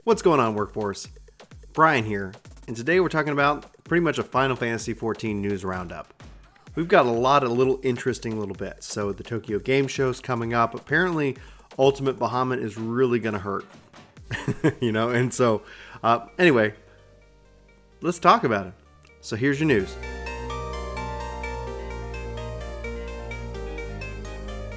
What's going on, workforce? Brian here, and today we're talking about pretty much a Final Fantasy XIV news roundup. We've got a lot of interesting little bits. So the Tokyo Game Show's coming up. Apparently, Ultimate Bahamut is really going to hurt. And so, anyway, let's talk about it. So here's your news.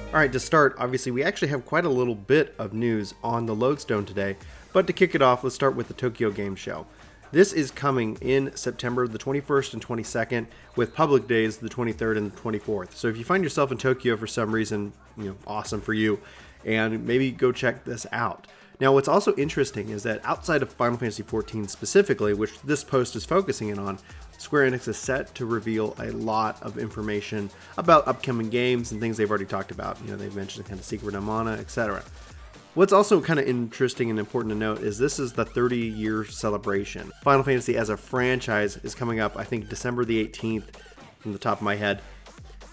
All right, to start, obviously, we actually have quite a little bit of news on the Lodestone today. But to kick it off, let's start with the Tokyo Game Show. This is coming in September the 21st and 22nd, with public days the 23rd and the 24th. So if you find yourself in Tokyo for some reason, awesome for you, and maybe go check this out. Now, what's also interesting is that outside of Final Fantasy XIV specifically, which this post is focusing in on, Square Enix is set to reveal a lot of information about upcoming games and things they've already talked about. They've mentioned kind of Secret of Mana, etc. What's also kind of interesting and important to note is this is the 30-year celebration. Final Fantasy as a franchise is coming up, I think, December the 18th, from the top of my head,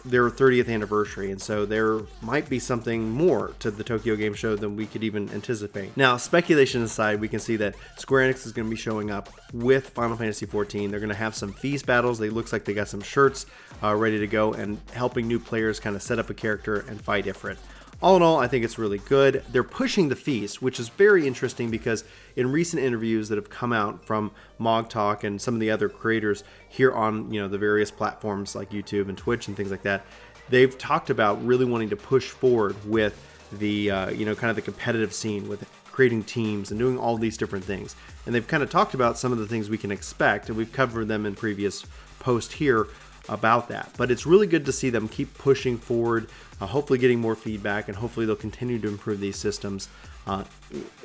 their 30th anniversary, and so there might be something more to the Tokyo Game Show than we could even anticipate. Now, speculation aside, we can see that Square Enix is going to be showing up with Final Fantasy XIV. They're going to have some feast battles. It looks like they got some shirts ready to go and helping new players kind of set up a character and fight different. All in all, I think it's really good. They're pushing the feast, which is very interesting because in recent interviews that have come out from Mog Talk and some of the other creators here on the various platforms like YouTube and Twitch and things like that, they've talked about really wanting to push forward with the kind of the competitive scene, with creating teams and doing all these different things. And they've kind of talked about some of the things we can expect, and we've covered them in previous posts here about that. But it's really good to see them keep pushing forward, hopefully getting more feedback, and hopefully they'll continue to improve these systems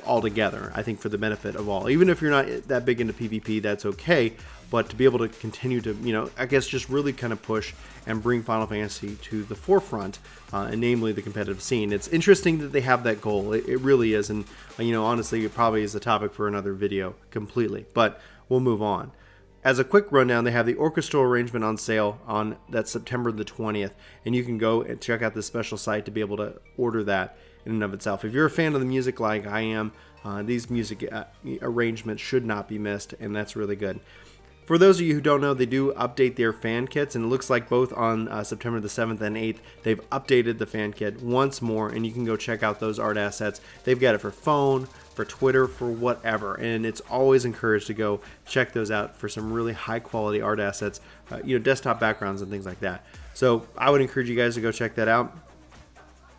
altogether, I think, for the benefit of all. Even if you're not that big into PvP, that's okay, but to be able to continue to, I guess, just really kind of push and bring Final Fantasy to the forefront, and namely the competitive scene. It's interesting that they have that goal. It really is, and, honestly, it probably is a topic for another video completely, but we'll move on. As a quick rundown, they have the orchestral arrangement on sale on that September the 20th, and you can go and check out this special site to be able to order that in and of itself. If you're a fan of the music like I am, these music arrangements should not be missed, and that's really good. For those of you who don't know, they do update their fan kits, and it looks like both on September the 7th and 8th, they've updated the fan kit once more, and you can go check out those art assets. They've got it for phone, for Twitter, for whatever, and it's always encouraged to go check those out for some really high quality art assets, desktop backgrounds and things like that. So I would encourage you guys to go check that out.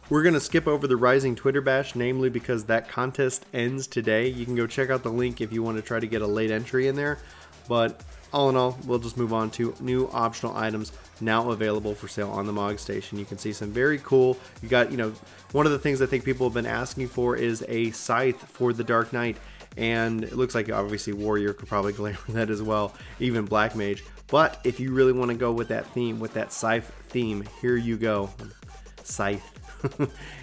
We're going to skip over the Rising Twitter Bash, namely because that contest ends today. You can go check out the link if you want to try to get a late entry in there, but all in all, we'll just move on to new optional items now available for sale on the Mog Station. You can see some very cool, you got, one of the things I think people have been asking for is a scythe for the Dark Knight, and it looks like obviously Warrior could probably glamour that as well, even Black Mage. But if you really want to go with that theme, with that scythe theme, here you go, scythe.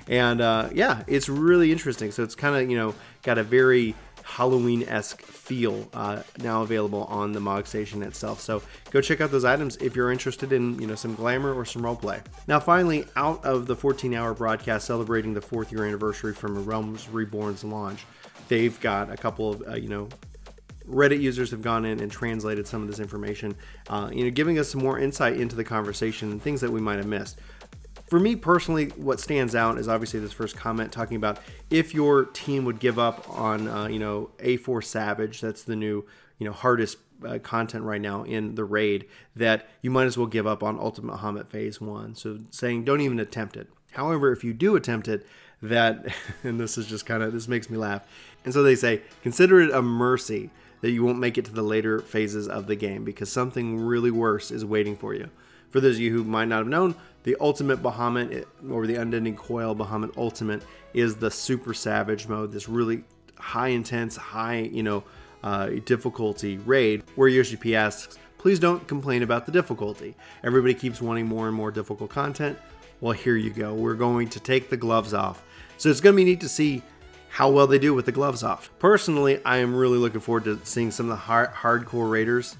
And yeah, it's really interesting. So it's kind of, got a very Halloween-esque feel now available on the Mog Station itself. So go check out those items if you're interested in some glamour or some roleplay. Now finally, out of the 14-hour broadcast celebrating the 4th year anniversary from Realms Reborn's launch, they've got a couple of Reddit users have gone in and translated some of this information, giving us some more insight into the conversation and things that we might have missed. For me personally, what stands out is obviously this first comment talking about if your team would give up on, A4 Savage, that's the new, hardest content right now in the raid, that you might as well give up on Ultimate Bahamut Phase 1. So saying don't even attempt it. However, if you do attempt it, that, and this is just this makes me laugh. And so they say, consider it a mercy that you won't make it to the later phases of the game because something really worse is waiting for you. For those of you who might not have known, the Ultimate Bahamut, or the Unending Coil Bahamut Ultimate, is the Super Savage mode, this really high intense, high, difficulty raid, where Yoshi asks, please don't complain about the difficulty. Everybody keeps wanting more and more difficult content. Well, here you go. We're going to take the gloves off. So it's going to be neat to see how well they do with the gloves off. Personally, I am really looking forward to seeing some of the hardcore raiders.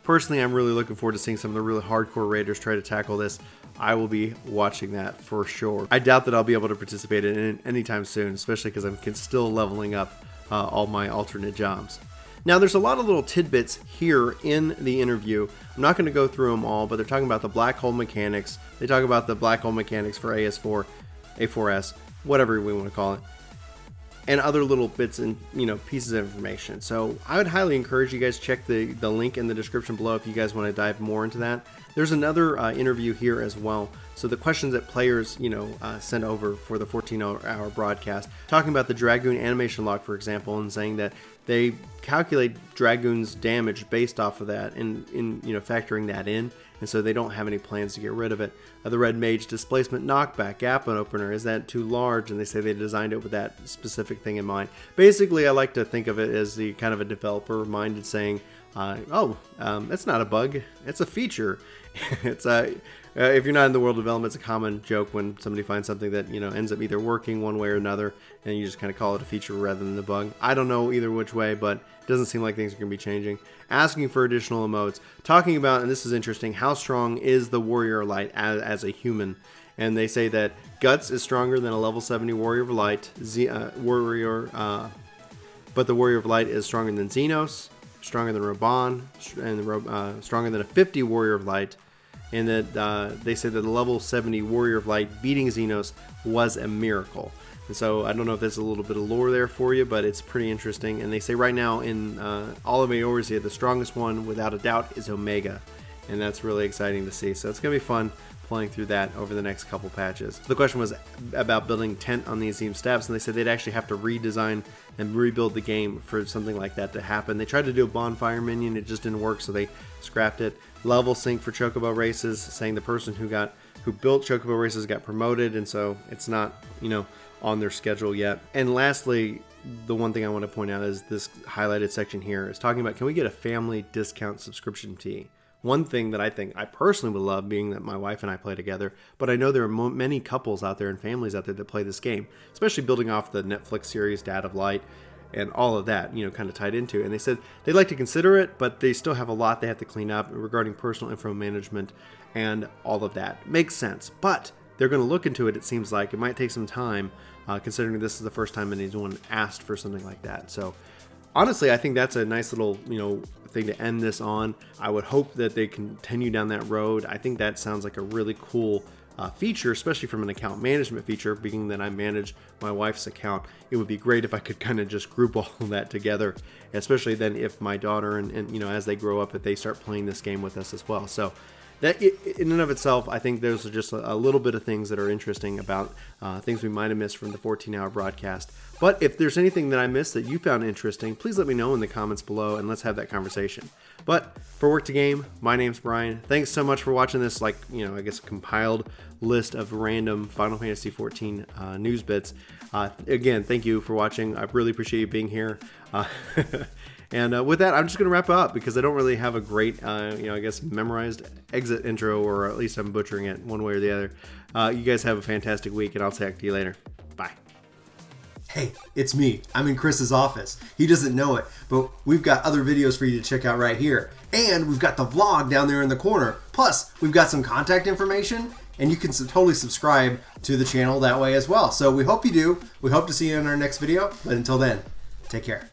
Personally, I'm really looking forward to seeing some of the really hardcore raiders try to tackle this. I will be watching that for sure. I doubt that I'll be able to participate in it anytime soon, especially because I'm still leveling up all my alternate jobs. Now, there's a lot of little tidbits here in the interview. I'm not going to go through them all, but they're talking about the black hole mechanics. They talk about the black hole mechanics for AS4, A4S, whatever we want to call it, and other little bits and pieces of information. So I would highly encourage you guys to check the link in the description below if you guys want to dive more into that. There's another interview here as well. So the questions that players sent over for the 14-hour broadcast, talking about the Dragoon animation log, for example, and saying that they calculate Dragoon's damage based off of that and factoring that in, and so they don't have any plans to get rid of it. The Red Mage displacement knockback gap opener, is that too large? And they say they designed it with that specific thing in mind. Basically, I like to think of it as the kind of a developer minded saying, that's not a bug, it's a feature. It's if you're not in the world of development, it's a common joke when somebody finds something that ends up either working one way or another, and you just kind of call it a feature rather than a bug. I don't know either which way, but it doesn't seem like things are going to be changing. Asking for additional emotes, talking about, and this is interesting, how strong is the Warrior Light as a human? And they say that Guts is stronger than a level 70 Warrior of Light, but the Warrior of Light is stronger than Xenos, stronger than Raban, and stronger than a 50 Warrior of Light. And that they say that the level 70 Warrior of Light beating Xenos was a miracle. And so I don't know if there's a little bit of lore there for you, but it's pretty interesting. And they say right now in all of Eorzea, the strongest one without a doubt is Omega. And that's really exciting to see. So it's going to be fun playing through that over the next couple patches. So the question was about building tent on the Azim steps, and they said they'd actually have to redesign and rebuild the game for something like that to happen. They tried to do a bonfire minion, it just didn't work, so they scrapped it. Level sync for Chocobo races, saying the person who built Chocobo races got promoted, and so it's not on their schedule yet. And lastly, the one thing I want to point out is this highlighted section here is talking about, can we get a family discount subscription fee? One thing that I think I personally would love, being that my wife and I play together, but I know there are many couples out there and families out there that play this game, especially building off the Netflix series Dad of Light and all of that, kind of tied into. And they said they'd like to consider it, but they still have a lot they have to clean up regarding personal info management and all of that. Makes sense, but they're going to look into it. It seems like it might take some time, considering this is the first time anyone asked for something like that. So honestly, I think that's a nice little, thing to end this on. I would hope that they continue down that road. I think that sounds like a really cool feature, especially from an account management feature, being that I manage my wife's account. It would be great if I could kind of just group all of that together, especially then if my daughter and as they grow up, if they start playing this game with us as well. So that in and of itself, I think those are just a little bit of things that are interesting about things we might have missed from the 14-hour broadcast. But if there's anything that I missed that you found interesting, please let me know in the comments below and let's have that conversation. But for Work to Game, my name's Brian. Thanks so much for watching this, I guess compiled list of random Final Fantasy XIV news bits. Again, thank you for watching. I really appreciate you being here. And with that, I'm just going to wrap up because I don't really have a great, I guess, memorized exit intro, or at least I'm butchering it one way or the other. You guys have a fantastic week, and I'll talk to you later. Bye. Hey, it's me. I'm in Chris's office. He doesn't know it, but we've got other videos for you to check out right here. And we've got the vlog down there in the corner. Plus, we've got some contact information, and you can totally subscribe to the channel that way as well. So we hope you do. We hope to see you in our next video, but until then, take care.